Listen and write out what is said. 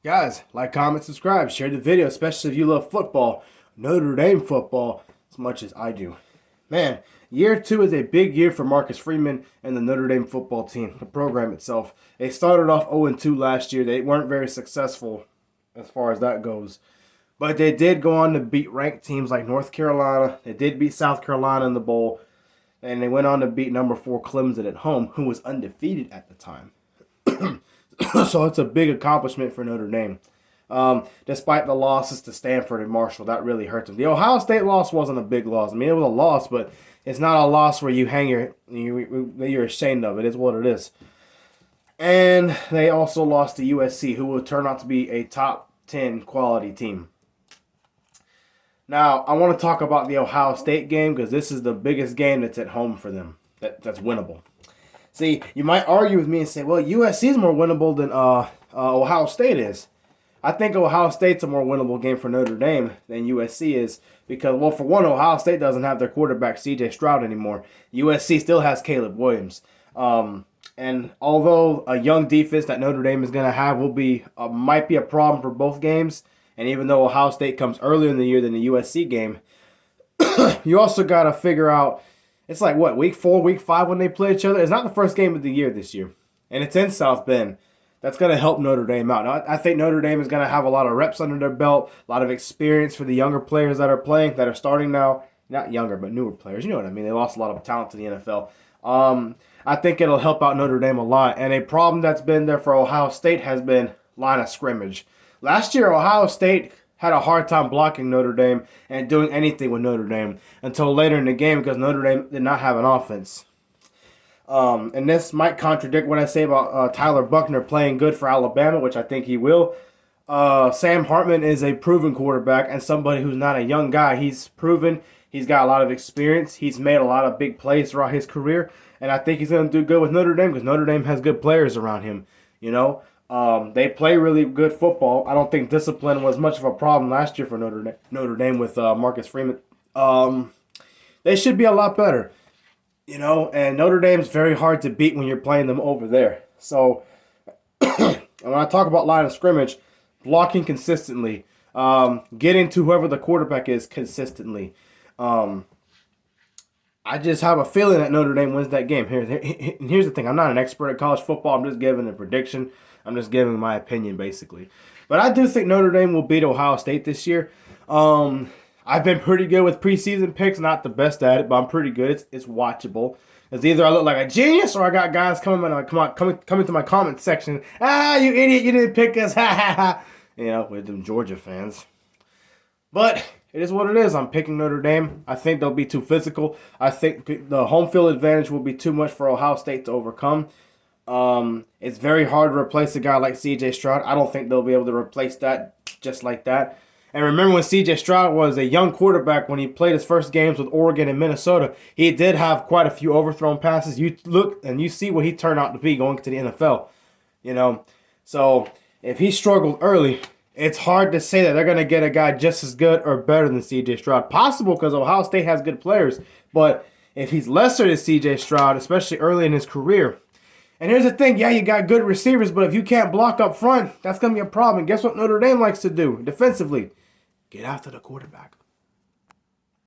Guys, like, comment, subscribe, share the video, especially if you love football, Notre Dame football, as much as I do. Man, year two is a big year for Marcus Freeman and the Notre Dame football team, the program itself. They started off 0-2 last year. They weren't very successful as far as that goes. But they did go on to beat ranked teams like North Carolina. They did beat South Carolina in the bowl. And they went on to beat number 4 Clemson at home, who was undefeated at the time. So it's a big accomplishment for Notre Dame. Despite the losses to Stanford and Marshall, that really hurt them. The Ohio State loss wasn't a big loss. I mean, it was a loss, but it's not a loss where you're ashamed of it. It's what it is. And they also lost to USC, who will turn out to be a top 10 quality team. Now, I want to talk about the Ohio State game because this is the biggest game that's at home for them. That's winnable. See, you might argue with me and say, well, USC is more winnable than Ohio State is. I think Ohio State's a more winnable game for Notre Dame than USC is because, well, for one, Ohio State doesn't have their quarterback, C.J. Stroud, anymore. USC still has Caleb Williams. And although a young defense that Notre Dame is going to have might be a problem for both games, and even though Ohio State comes earlier in the year than the USC game, you also got to figure out, it's like, what, week 4, week 5 when they play each other? It's not the first game of the year this year, and it's in South Bend. That's going to help Notre Dame out. Now, I think Notre Dame is going to have a lot of reps under their belt, a lot of experience for the younger players that are playing, that are starting now. Not younger, but newer players. You know what I mean? They lost a lot of talent to the NFL. I think it'll help out Notre Dame a lot. And a problem that's been there for Ohio State has been line of scrimmage. Last year, Ohio State had a hard time blocking Notre Dame and doing anything with Notre Dame until later in the game because Notre Dame did not have an offense. And this might contradict what I say about Tyler Buckner playing good for Alabama, which I think he will. Sam Hartman is a proven quarterback and somebody who's not a young guy. He's proven. He's got a lot of experience. He's made a lot of big plays throughout his career. And I think he's going to do good with Notre Dame because Notre Dame has good players around him. You know, they play really good football. I don't think discipline was much of a problem last year for Notre Dame with Marcus Freeman. They should be a lot better. You know, and Notre Dame's very hard to beat when you're playing them over there. So when I talk about line of scrimmage, blocking consistently, getting to whoever the quarterback is consistently. I just have a feeling that Notre Dame wins that game. Here's the thing. I'm not an expert at college football. I'm just giving a prediction. I'm just giving my opinion, basically. But I do think Notre Dame will beat Ohio State this year. I've been pretty good with preseason picks. Not the best at it, but I'm pretty good. It's watchable. Because either I look like a genius or I got guys coming to my comment section. Ah, you idiot. You didn't pick us. Ha, ha, ha. You know, with them Georgia fans. But it is what it is. I'm picking Notre Dame. I think they'll be too physical. I think the home field advantage will be too much for Ohio State to overcome. It's very hard to replace a guy like C.J. Stroud. I don't think they'll be able to replace that just like that. And remember when C.J. Stroud was a young quarterback when he played his first games with Oregon and Minnesota, he did have quite a few overthrown passes. You look and you see what he turned out to be going to the NFL. You know, so if he struggled early, it's hard to say that they're going to get a guy just as good or better than C.J. Stroud. Possible because Ohio State has good players. But if he's lesser than C.J. Stroud, especially early in his career. And here's the thing. Yeah, you got good receivers, but if you can't block up front, that's going to be a problem. And guess what Notre Dame likes to do defensively? Get after the quarterback.